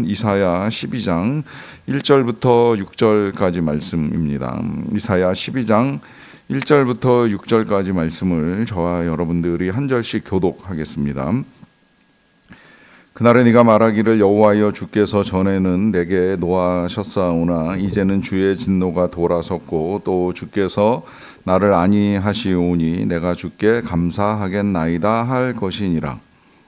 이사야 12장 1절부터 6절까지 말씀입니다. 이사야 12장 1절부터 6절까지 말씀을 저와 여러분들이 한 절씩 교독하겠습니다. 그날에 네가 말하기를 여호와여 주께서 전에는 내게 노하셨사오나 이제는 주의 진노가 돌아섰고 또 주께서 나를 아니하시오니 내가 주께 감사하겠나이다 할 것이니라.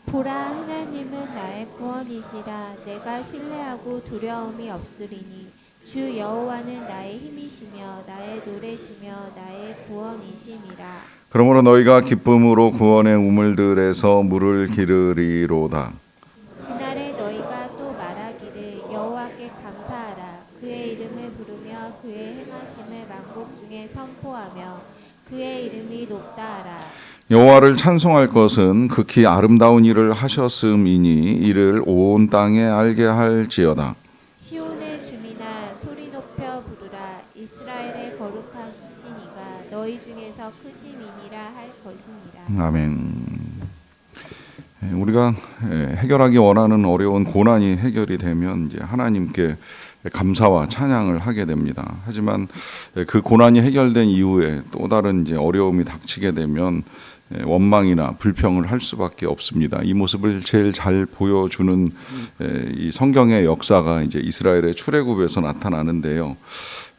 보라, 하나님은 나의 구원이시라. 내가 신뢰하고 두려움이 없으리니 주 여호와는 나의 힘이시며 나의 노래시며 나의 구원이심이라. 그러므로 너희가 기쁨으로 구원의 우물들에서 물을 기르리로다. 그날에 너희가 또 말하기를 여호와께 감사하라. 그의 이름을 부르며 그의 행하심을 만국 중에 선포하며 그의 이름이 높다 하라. 여호와를 찬송할 것은 극히 아름다운 일을 하셨음이니 이를 온 땅에 알게 할지어다. 시온의 주민아 소리 높여 부르라. 이스라엘의 거룩한 이시니가 너희 중에서 크심이니라 할 것이니라. 아멘. 우리가 해결하기 원하는 어려운 고난이 해결이 되면 이제 하나님께 감사와 찬양을 하게 됩니다. 하지만 그 고난이 해결된 이후에 또 다른 이제 어려움이 닥치게 되면 원망이나 불평을 할 수밖에 없습니다. 이 모습을 제일 잘 보여주는 이 성경의 역사가 이제 이스라엘의 출애굽에서 나타나는데요.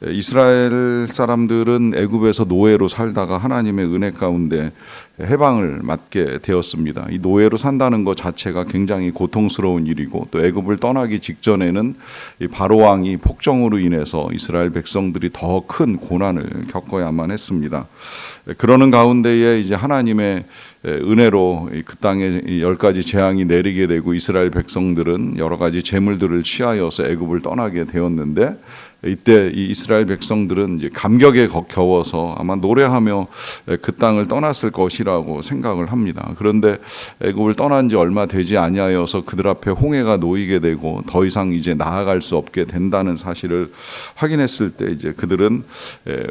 이스라엘 사람들은 애굽에서 노예로 살다가 하나님의 은혜 가운데 해방을 맞게 되었습니다. 이 노예로 산다는 것 자체가 굉장히 고통스러운 일이고 또 애굽을 떠나기 직전에는 이 바로 왕이 폭정으로 인해서 이스라엘 백성들이 더 큰 고난을 겪어야만 했습니다. 그러는 가운데에 이제 하나님의 은혜로 그 땅에 10가지 재앙이 내리게 되고 이스라엘 백성들은 여러 가지 재물들을 취하여서 애굽을 떠나게 되었는데 이때 이 이스라엘 백성들은 이제 감격에 겨워서 아마 노래하며 그 땅을 떠났을 것이라고 생각을 합니다. 그런데 애굽을 떠난 지 얼마 되지 아니하여서 그들 앞에 홍해가 놓이게 되고 더 이상 이제 나아갈 수 없게 된다는 사실을 확인했을 때 이제 그들은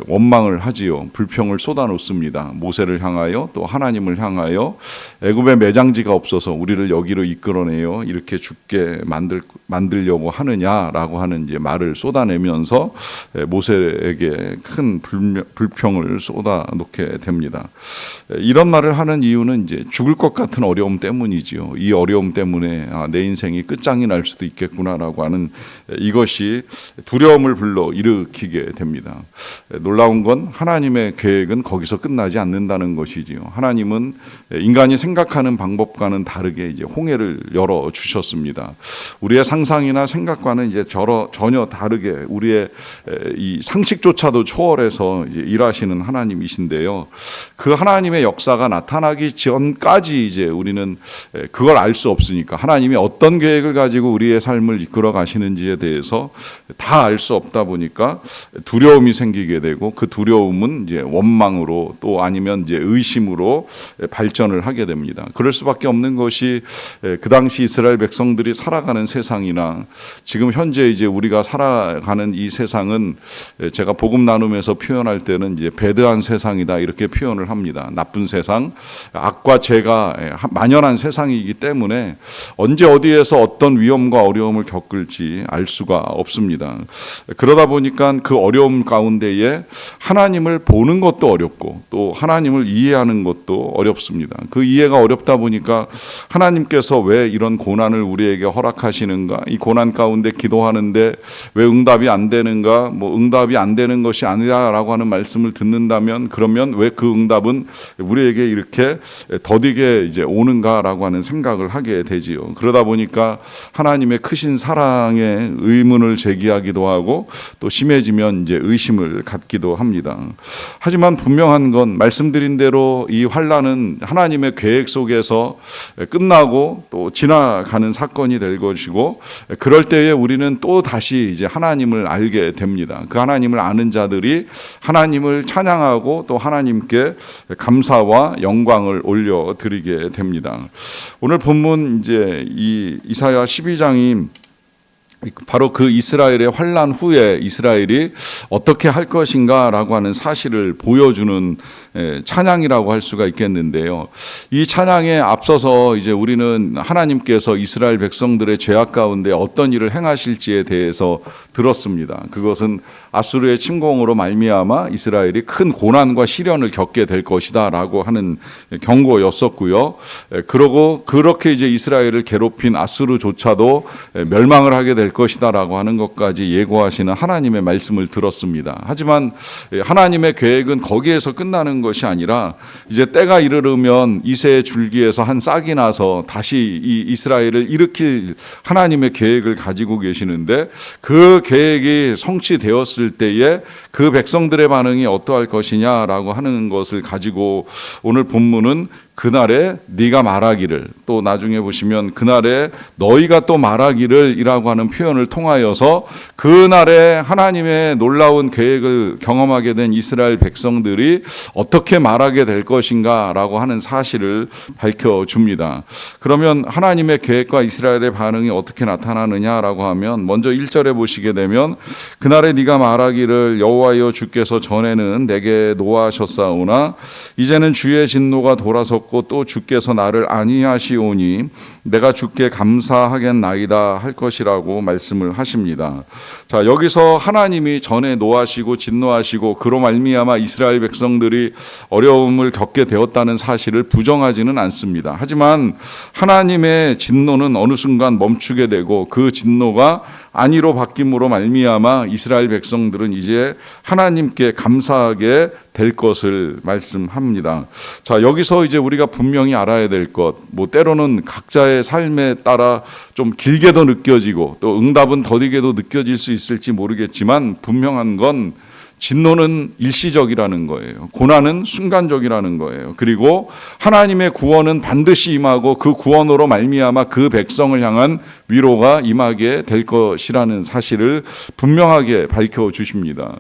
원망을 하지요. 불평을 쏟아놓습니다. 모세를 향하여 또 하나님을 향하여 애굽에 매장지가 없어서 우리를 여기로 이끌어내요 이렇게 죽게 만들려고 하느냐라고 하는 이제 말을 쏟아내면 모세에게 큰 불평을 쏟아놓게 됩니다. 이런 말을 하는 이유는 이제 죽을 것 같은 어려움 때문이지요. 이 어려움 때문에 내 인생이 끝장이 날 수도 있겠구나라고 하는 이것이 두려움을 불러 일으키게 됩니다. 놀라운 건 하나님의 계획은 거기서 끝나지 않는다는 것이지요. 하나님은 인간이 생각하는 방법과는 다르게 이제 홍해를 열어 주셨습니다. 우리의 상상이나 생각과는 이제 전혀 다르게 우리의 이 상식조차도 초월해서 이제 일하시는 하나님이신데요. 그 하나님의 역사가 나타나기 전까지 이제 우리는 그걸 알 수 없으니까 하나님이 어떤 계획을 가지고 우리의 삶을 이끌어 가시는지에 대해서 다 알 수 없다 보니까 두려움이 생기게 되고 그 두려움은 이제 원망으로 또 아니면 이제 의심으로 발전을 하게 됩니다. 그럴 수밖에 없는 것이 그 당시 이스라엘 백성들이 살아가는 세상이나 지금 현재 이제 우리가 살아가는 이 세상은 제가 복음 나눔에서 표현할 때는 이제 배드한 세상이다 이렇게 표현을 합니다. 나쁜 세상, 악과 죄가 만연한 세상이기 때문에 언제 어디에서 어떤 위험과 어려움을 겪을지 알 수가 없습니다. 그러다 보니까 그 어려움 가운데에 하나님을 보는 것도 어렵고 또 하나님을 이해하는 것도 어렵습니다. 그 이해가 어렵다 보니까 하나님께서 왜 이런 고난을 우리에게 허락하시는가, 이 고난 가운데 기도하는데 왜 응답이 안 되는가, 뭐 응답이 안 되는 것이 아니라라고 하는 말씀을 듣는다면 그러면 왜 그 응답은 우리에게 이렇게 더디게 이제 오는가라고 하는 생각을 하게 되지요. 그러다 보니까 하나님의 크신 사랑에 의문을 제기하기도 하고 또 심해지면 이제 의심을 갖기도 합니다. 하지만 분명한 건 말씀드린 대로 이 환난은 하나님의 계획 속에서 끝나고 또 지나가는 사건이 될 것이고 그럴 때에 우리는 또 다시 이제 하나님을 알게 됩니다. 그 하나님을 아는 자들이 하나님을 찬양하고 또 하나님께 감사와 영광을 올려드리게 됩니다. 오늘 본문 이제 이 이사야 12장이 바로 그 이스라엘의 환란 후에 이스라엘이 어떻게 할 것인가라고 하는 사실을 보여주는 찬양이라고 할 수가 있겠는데요. 이 찬양에 앞서서 이제 우리는 하나님께서 이스라엘 백성들의 죄악 가운데 어떤 일을 행하실지에 대해서 들었습니다. 그것은 아수르의 침공으로 말미암아 이스라엘이 큰 고난과 시련을 겪게 될 것이다라고 하는 경고였었고요. 그러고 그렇게 이제 이스라엘을 괴롭힌 아수르조차도 멸망을 하게 될 것이다라고 하는 것까지 예고하시는 하나님의 말씀을 들었습니다. 하지만 하나님의 계획은 거기에서 끝나는 것이 아니라 이제 때가 이르르면 이새의 줄기에서 한 싹이 나서 다시 이 이스라엘을 일으킬 하나님의 계획을 가지고 계시는데 그 계획이 성취되었을 때에 그 백성들의 반응이 어떠할 것이냐라고 하는 것을 가지고 오늘 본문은 그날에 네가 말하기를, 또 나중에 보시면 그날에 너희가 또 말하기를 이라고 하는 표현을 통하여서 그날에 하나님의 놀라운 계획을 경험하게 된 이스라엘 백성들이 어떻게 말하게 될 것인가 라고 하는 사실을 밝혀줍니다. 그러면 하나님의 계획과 이스라엘의 반응이 어떻게 나타나느냐라고 하면 먼저 1절에 보시게 되면 그날에 네가 말하기를 여호와여 주께서 전에는 내게 노하셨사오나 이제는 주의 진노가 돌아섰고 또 주께서 나를 아니하시오니 내가 주께 감사하겠나이다 할 것이라고 말씀을 하십니다. 자, 여기서 하나님이 전에 노하시고 진노하시고 그로 말미암아 이스라엘 백성들이 어려움을 겪게 되었다는 사실을 부정하지는 않습니다. 하지만 하나님의 진노는 어느 순간 멈추게 되고 그 진노가 안위로 바뀜으로 말미암아 이스라엘 백성들은 이제 하나님께 감사하게 될 것을 말씀합니다. 자, 여기서 이제 우리가 분명히 알아야 될 것, 뭐 때로는 각자의 삶에 따라 좀 길게도 느껴지고 또 응답은 더디게도 느껴질 수 있을지 모르겠지만 분명한 건 진노는 일시적이라는 거예요. 고난은 순간적이라는 거예요. 그리고 하나님의 구원은 반드시 임하고 그 구원으로 말미암아 그 백성을 향한 위로가 임하게 될 것이라는 사실을 분명하게 밝혀주십니다.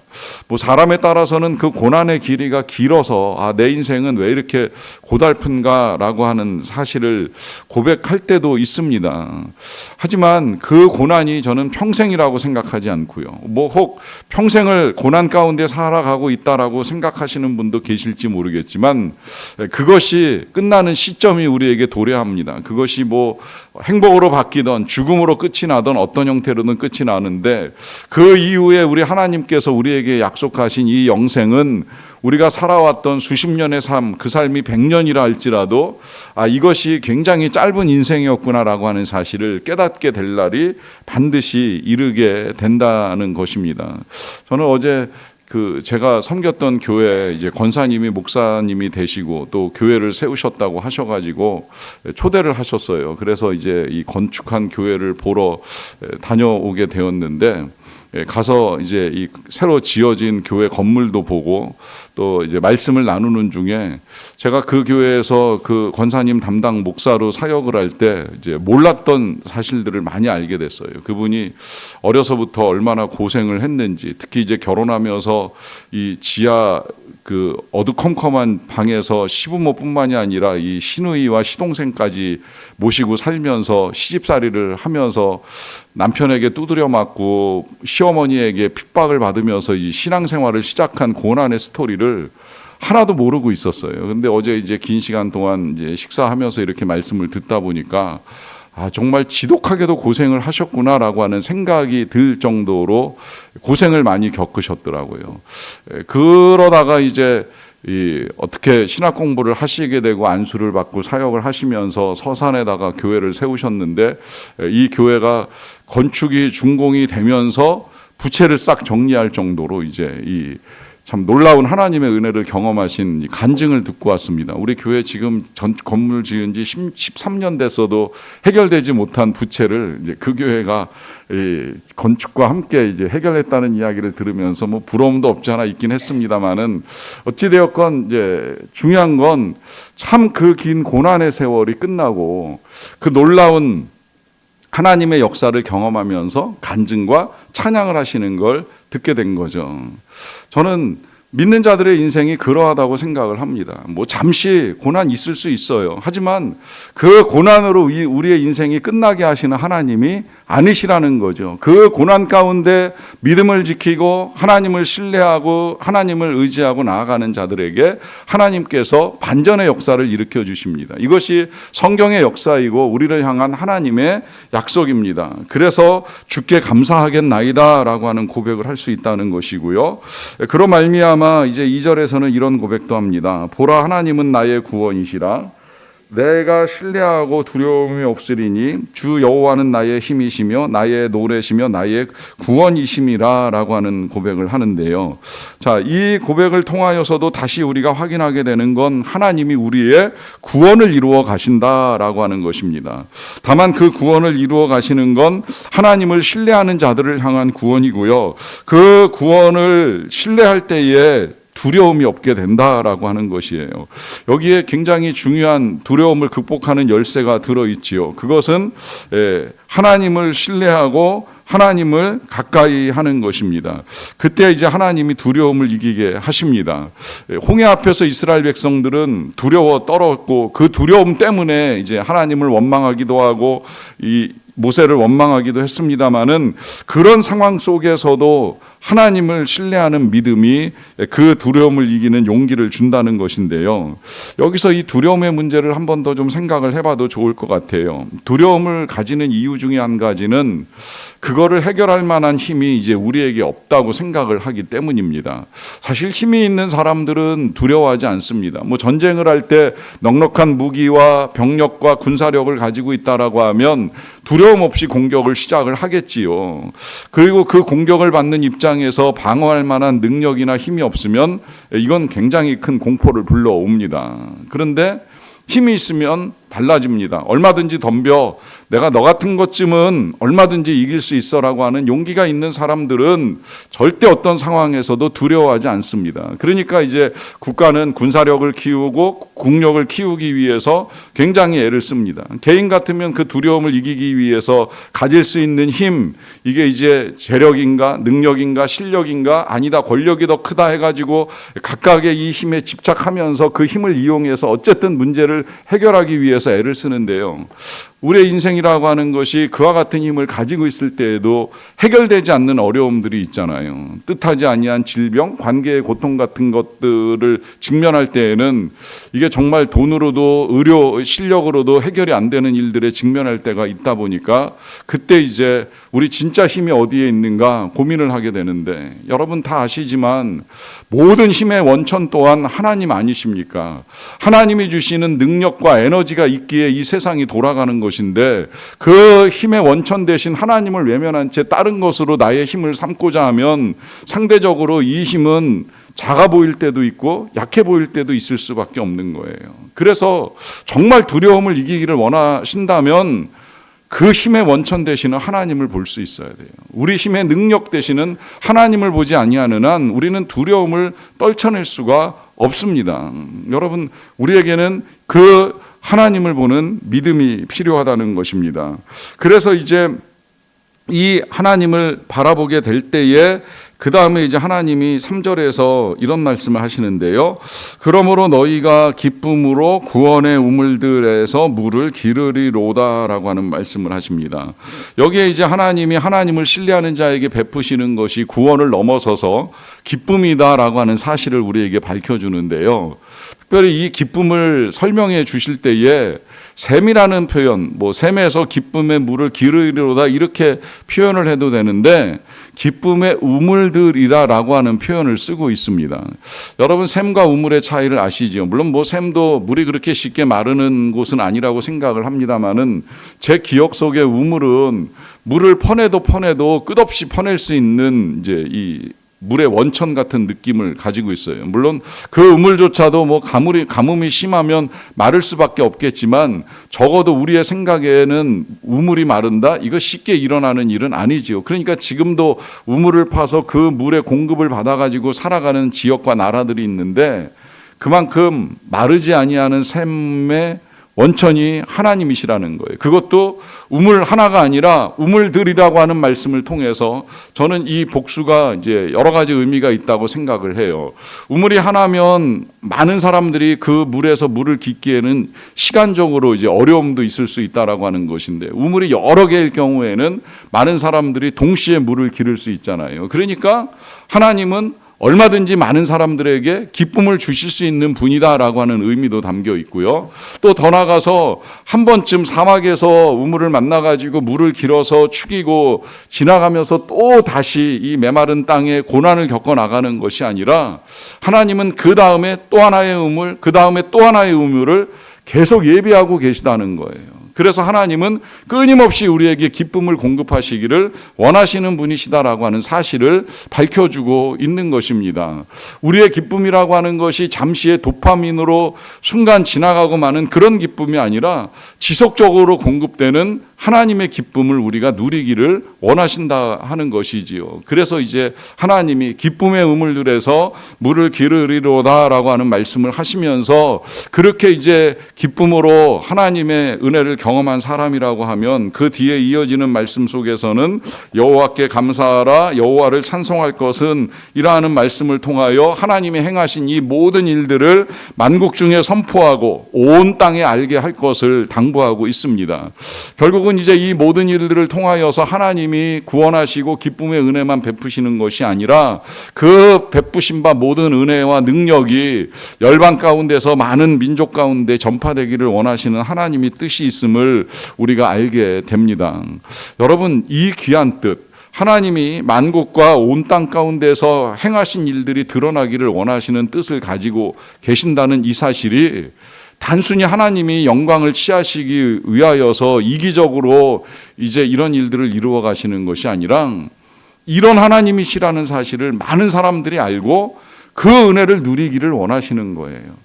뭐 사람에 따라서는 그 고난의 길이가 길어서 내 인생은 왜 이렇게 고달픈가라고 하는 사실을 고백할 때도 있습니다. 하지만 그 고난이 저는 평생이라고 생각하지 않고요. 뭐 혹 평생을 고난 가운데 살아가고 있다라고 생각하시는 분도 계실지 모르겠지만 그것이 끝나는 시점이 우리에게 도래합니다. 그것이 뭐 행복으로 바뀌던 죽음으로 끝이 나던 어떤 형태로든 끝이 나는데 그 이후에 우리 하나님께서 우리에게 약속하신 이 영생은 우리가 살아왔던 수십 년의 삶, 그 삶이 100년이라 할지라도 이것이 굉장히 짧은 인생이었구나라고 하는 사실을 깨닫게 될 날이 반드시 이르게 된다는 것입니다. 저는 어제 제가 섬겼던 교회 이제 권사님이 목사님이 되시고 또 교회를 세우셨다고 하셔가지고 초대를 하셨어요. 그래서 이제 이 건축한 교회를 보러 다녀오게 되었는데 가서 이제 이 새로 지어진 교회 건물도 보고 또 이제 말씀을 나누는 중에 제가 그 교회에서 그 권사님 담당 목사로 사역을 할 때 이제 몰랐던 사실들을 많이 알게 됐어요. 그분이 어려서부터 얼마나 고생을 했는지, 특히 이제 결혼하면서 이 지하 그 어두컴컴한 방에서 시부모뿐만이 아니라 이 시누이와 시동생까지 모시고 살면서 시집살이를 하면서 남편에게 두드려 맞고 시어머니에게 핍박을 받으면서 이 신앙생활을 시작한 고난의 스토리를 하나도 모르고 있었어요. 근데 어제 이제 긴 시간 동안 이제 식사하면서 이렇게 말씀을 듣다 보니까 정말 지독하게도 고생을 하셨구나라고 하는 생각이 들 정도로 고생을 많이 겪으셨더라고요. 그러다가 이제 어떻게 신학 공부를 하시게 되고 안수를 받고 사역을 하시면서 서산에다가 교회를 세우셨는데 이 교회가 건축이 준공이 되면서 부채를 싹 정리할 정도로 이제 참 놀라운 하나님의 은혜를 경험하신 간증을 듣고 왔습니다. 우리 교회 지금 건물 지은 지 13년 됐어도 해결되지 못한 부채를 이제 그 교회가 건축과 함께 이제 해결했다는 이야기를 들으면서 뭐 부러움도 없지 않아 있긴 했습니다만은 어찌되었건 이제 중요한 건 참 그 긴 고난의 세월이 끝나고 그 놀라운 하나님의 역사를 경험하면서 간증과 찬양을 하시는 걸 듣게 된 거죠. 저는 믿는 자들의 인생이 그러하다고 생각을 합니다. 뭐 잠시 고난 있을 수 있어요. 하지만 그 고난으로 우리의 인생이 끝나게 하시는 하나님이 아니시라는 거죠. 그 고난 가운데 믿음을 지키고 하나님을 신뢰하고 하나님을 의지하고 나아가는 자들에게 하나님께서 반전의 역사를 일으켜 주십니다. 이것이 성경의 역사이고 우리를 향한 하나님의 약속입니다. 그래서 주께 감사하겠나이다 라고 하는 고백을 할 수 있다는 것이고요. 그로 말미암아 이제 2절에서는 이런 고백도 합니다. 보라, 하나님은 나의 구원이시라. 내가 신뢰하고 두려움이 없으리니 주 여호와는 나의 힘이시며 나의 노래시며 나의 구원이심이라 라고 하는 고백을 하는데요. 자, 이 고백을 통하여서도 다시 우리가 확인하게 되는 건 하나님이 우리의 구원을 이루어 가신다라고 하는 것입니다. 다만 그 구원을 이루어 가시는 건 하나님을 신뢰하는 자들을 향한 구원이고요. 그 구원을 신뢰할 때에 두려움이 없게 된다라고 하는 것이에요. 여기에 굉장히 중요한 두려움을 극복하는 열쇠가 들어있지요. 그것은 하나님을 신뢰하고 하나님을 가까이 하는 것입니다. 그때 이제 하나님이 두려움을 이기게 하십니다. 홍해 앞에서 이스라엘 백성들은 두려워 떨었고 그 두려움 때문에 이제 하나님을 원망하기도 하고 이 모세를 원망하기도 했습니다마는 그런 상황 속에서도 하나님을 신뢰하는 믿음이 그 두려움을 이기는 용기를 준다는 것인데요. 여기서 이 두려움의 문제를 한 번 더 좀 생각을 해봐도 좋을 것 같아요. 두려움을 가지는 이유 중에 한 가지는 그거를 해결할 만한 힘이 이제 우리에게 없다고 생각을 하기 때문입니다. 사실 힘이 있는 사람들은 두려워하지 않습니다. 뭐 전쟁을 할 때 넉넉한 무기와 병력과 군사력을 가지고 있다라고 하면 두려움 없이 공격을 시작을 하겠지요. 그리고 그 공격을 받는 입장에서 방어할 만한 능력이나 힘이 없으면 이건 굉장히 큰 공포를 불러옵니다. 그런데 힘이 있으면 달라집니다. 얼마든지 덤벼. 내가 너 같은 것쯤은 얼마든지 이길 수 있어라고 하는 용기가 있는 사람들은 절대 어떤 상황에서도 두려워하지 않습니다. 그러니까 이제 국가는 군사력을 키우고 국력을 키우기 위해서 굉장히 애를 씁니다. 개인 같으면 그 두려움을 이기기 위해서 가질 수 있는 힘, 이게 이제 재력인가 능력인가 실력인가 아니다 권력이 더 크다 해가지고 각각의 이 힘에 집착하면서 그 힘을 이용해서 어쨌든 문제를 해결하기 위해서 애를 쓰는데요. 우리의 인생이라고 하는 것이 그와 같은 힘을 가지고 있을 때에도 해결되지 않는 어려움들이 있잖아요. 뜻하지 아니한 질병, 관계의 고통 같은 것들을 직면할 때에는 이게 정말 돈으로도 의료 실력으로도 해결이 안 되는 일들에 직면할 때가 있다 보니까 그때 이제 우리 진짜 힘이 어디에 있는가 고민을 하게 되는데, 여러분 다 아시지만 모든 힘의 원천 또한 하나님 아니십니까? 하나님이 주시는 능력과 에너지가 있기에 이 세상이 돌아가는 것인데, 그 힘의 원천 대신 하나님을 외면한 채 다른 것으로 나의 힘을 삼고자 하면 상대적으로 이 힘은 작아 보일 때도 있고 약해 보일 때도 있을 수밖에 없는 거예요. 그래서 정말 두려움을 이기기를 원하신다면 그 힘의 원천 대신은 하나님을 볼 수 있어야 돼요. 우리 힘의 능력 대신은 하나님을 보지 아니하는 한 우리는 두려움을 떨쳐낼 수가 없습니다. 여러분, 우리에게는 그 하나님을 보는 믿음이 필요하다는 것입니다. 그래서 이제 이 하나님을 바라보게 될 때에 그 다음에 이제 하나님이 3절에서 이런 말씀을 하시는데요. 그러므로 너희가 기쁨으로 구원의 우물들에서 물을 기르리로다라고 하는 말씀을 하십니다. 여기에 이제 하나님이 하나님을 신뢰하는 자에게 베푸시는 것이 구원을 넘어서서 기쁨이다라고 하는 사실을 우리에게 밝혀주는데요. 특별히 이 기쁨을 설명해 주실 때에 샘이라는 표현, 샘에서 기쁨의 물을 기르리로다 이렇게 표현을 해도 되는데 기쁨의 우물들이라고 하는 표현을 쓰고 있습니다. 여러분, 샘과 우물의 차이를 아시죠? 물론 샘도 물이 그렇게 쉽게 마르는 곳은 아니라고 생각을 합니다만은 제 기억 속에 우물은 물을 퍼내도 끝없이 퍼낼 수 있는 이제 이 물의 원천 같은 느낌을 가지고 있어요. 물론 그 우물조차도 가뭄이 심하면 마를 수밖에 없겠지만 적어도 우리의 생각에는 우물이 마른다? 이거 쉽게 일어나는 일은 아니지요. 그러니까 지금도 우물을 파서 그 물의 공급을 받아가지고 살아가는 지역과 나라들이 있는데 그만큼 마르지 아니하는 샘의 원천이 하나님이시라는 거예요. 그것도 우물 하나가 아니라 우물들이라고 하는 말씀을 통해서 저는 이 복수가 이제 여러 가지 의미가 있다고 생각을 해요. 우물이 하나면 많은 사람들이 그 물에서 물을 깃기에는 시간적으로 이제 어려움도 있을 수 있다라고 하는 것인데, 우물이 여러 개일 경우에는 많은 사람들이 동시에 물을 기를 수 있잖아요. 그러니까 하나님은 얼마든지 많은 사람들에게 기쁨을 주실 수 있는 분이다라고 하는 의미도 담겨 있고요. 또 더 나아가서 한 번쯤 사막에서 우물을 만나가지고 물을 길어서 죽이고 지나가면서 또 다시 이 메마른 땅에 고난을 겪어 나가는 것이 아니라, 하나님은 그 다음에 또 하나의 우물, 그 다음에 또 하나의 우물을 계속 예비하고 계시다는 거예요. 그래서 하나님은 끊임없이 우리에게 기쁨을 공급하시기를 원하시는 분이시다라고 하는 사실을 밝혀주고 있는 것입니다. 우리의 기쁨이라고 하는 것이 잠시의 도파민으로 순간 지나가고 마는 그런 기쁨이 아니라 지속적으로 공급되는 하나님의 기쁨을 우리가 누리기를 원하신다 하는 것이지요. 그래서 이제 하나님이 기쁨의 우물들에서 물을 기르리로다라고 하는 말씀을 하시면서, 그렇게 이제 기쁨으로 하나님의 은혜를 경험한 사람이라고 하면 그 뒤에 이어지는 말씀 속에서는 여호와께 감사하라, 여호와를 찬송할 것은 이라는 말씀을 통하여 하나님이 행하신 이 모든 일들을 만국 중에 선포하고 온 땅에 알게 할 것을 당부하고 있습니다. 결국은 이제 이 모든 일들을 통하여서 하나님이 구원하시고 기쁨의 은혜만 베푸시는 것이 아니라, 그 베푸신 바 모든 은혜와 능력이 열방 가운데서 많은 민족 가운데 전파되기를 원하시는 하나님의 뜻이 있음을 우리가 알게 됩니다. 여러분, 이 귀한 뜻, 하나님이 만국과 온 땅 가운데서 행하신 일들이 드러나기를 원하시는 뜻을 가지고 계신다는 이 사실이 단순히 하나님이 영광을 취하시기 위하여서 이기적으로 이제 이런 일들을 이루어 가시는 것이 아니라, 이런 하나님이시라는 사실을 많은 사람들이 알고 그 은혜를 누리기를 원하시는 거예요.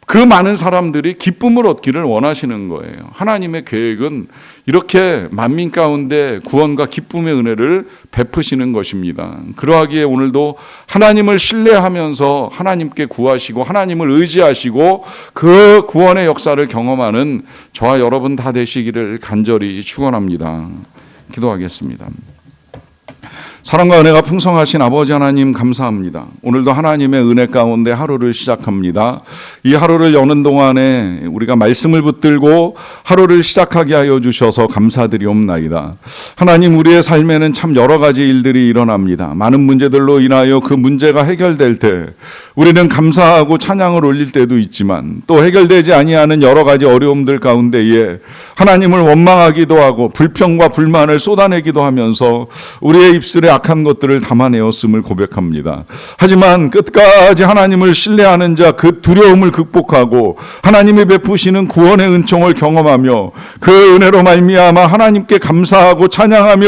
그 많은 사람들이 기쁨을 얻기를 원하시는 거예요. 하나님의 계획은 이렇게 만민 가운데 구원과 기쁨의 은혜를 베푸시는 것입니다. 그러하기에 오늘도 하나님을 신뢰하면서 하나님께 구하시고 하나님을 의지하시고 그 구원의 역사를 경험하는 저와 여러분 다 되시기를 간절히 축원합니다. 기도하겠습니다. 사랑과 은혜가 풍성하신 아버지 하나님, 감사합니다. 오늘도 하나님의 은혜 가운데 하루를 시작합니다. 이 하루를 여는 동안에 우리가 말씀을 붙들고 하루를 시작하게 하여 주셔서 감사드리옵나이다. 하나님, 우리의 삶에는 참 여러 가지 일들이 일어납니다. 많은 문제들로 인하여 그 문제가 해결될 때 우리는 감사하고 찬양을 올릴 때도 있지만, 또 해결되지 아니하는 여러 가지 어려움들 가운데에 하나님을 원망하기도 하고 불평과 불만을 쏟아내기도 하면서 우리의 입술에 악한 것들을 담아내었음을 고백합니다. 하지만 끝까지 하나님을 신뢰하는 자, 그 두려움을 극복하고 하나님이 베푸시는 구원의 은총을 경험하며 그 은혜로 말미암아 하나님께 감사하고 찬양하며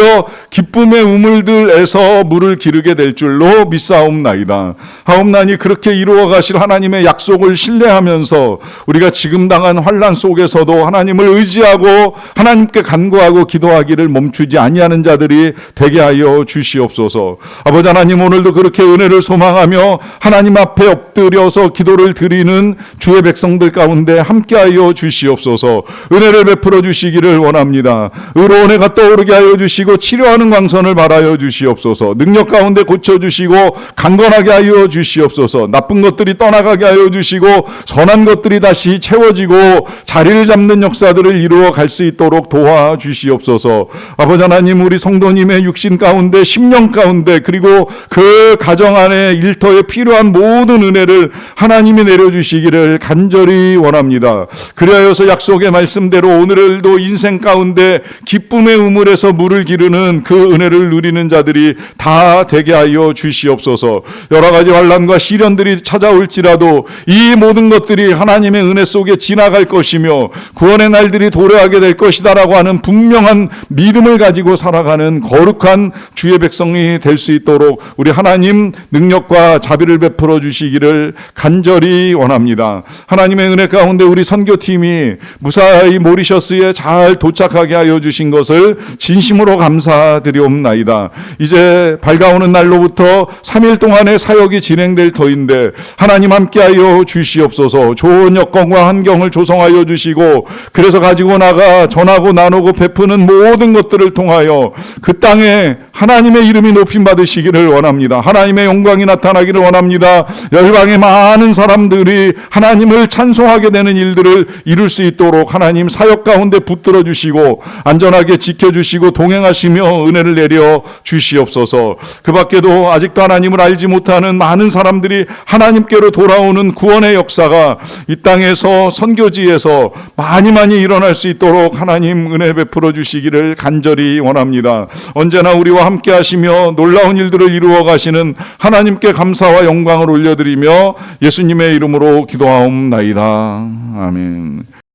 기쁨의 우물들에서 물을 기르게 될 줄로 믿사옵나이다. 하옵나니 그렇게 이루어 가실 하나님의 약속을 신뢰하면서 우리가 지금 당한 환난 속에서도 하나님을 의지하고 하나님께 간구하고 기도하기를 멈추지 아니하는 자들이 되게 하여 주시옵소서. 아버지 하나님, 오늘도 그렇게 은혜를 소망하며 하나님 앞에 엎드려서 기도를 드리는 주의 백성들 가운데 함께하여 주시옵소서. 은혜를 베풀어 주시기를 원합니다. 의로운 해가 떠오르게 하여 주시고 치료하는 광선을 발하여 주시옵소서. 능력 가운데 고쳐주시고 강건하게 하여 주시옵소서. 나쁜 것들이 떠나가게 하여 주시고 선한 것들이 다시 채워지고 자리를 잡는 역사들을 이루어 갈 수 있도록 도와주시옵소서. 아버지 하나님, 우리 성도님의 육신 가운데, 심령 가운데, 그리고 그 가정 안에 일터에 필요한 모든 은혜를 하나님이 내려주시기를 간절히 원합니다. 그리하여서 약속의 말씀대로 오늘도 인생 가운데 기쁨의 우물에서 물을 기르는 그 은혜를 누리는 자들이 다 되게 하여 주시옵소서. 여러 가지 환난과 시련들이 찾아올지라도 이 모든 것들이 하나님의 은혜 속에 지나갈 것이며 구원의 날들이 도래하게 될 것이다라고 하는 분명한 믿음을 가지고 살아가는 거룩한 주의 백성 백성이 될 수 있도록 우리 하나님 능력과 자비를 베풀어 주시기를 간절히 원합니다. 하나님의 은혜 가운데 우리 선교팀이 무사히 모리셔스에 잘 도착하게 하여 주신 것을 진심으로 감사드리옵나이다. 이제 밝아오는 날로부터 3일 동안의 사역이 진행될 터인데 하나님 함께하여 주시옵소서. 좋은 여건과 환경을 조성하여 주시고 그래서 가지고 나가 전하고 나누고 베푸는 모든 것들을 통하여 그 땅에 하나님의 이름이 높임 받으시기를 원합니다. 하나님의 영광이 나타나기를 원합니다. 열방의 많은 사람들이 하나님을 찬송하게 되는 일들을 이룰 수 있도록 하나님 사역 가운데 붙들어 주시고 안전하게 지켜주시고 동행하시며 은혜를 내려 주시옵소서. 그 밖에도 아직도 하나님을 알지 못하는 많은 사람들이 하나님께로 돌아오는 구원의 역사가 이 땅에서 선교지에서 많이 일어날 수 있도록 하나님 은혜 베풀어 주시기를 간절히 원합니다. 언제나 우리와 함께 하시며 놀라운 일들을 이루어 가시는 하나님께 감사와 영광을 올려드리며 예수님의 이름으로 기도하옵나이다. 아멘.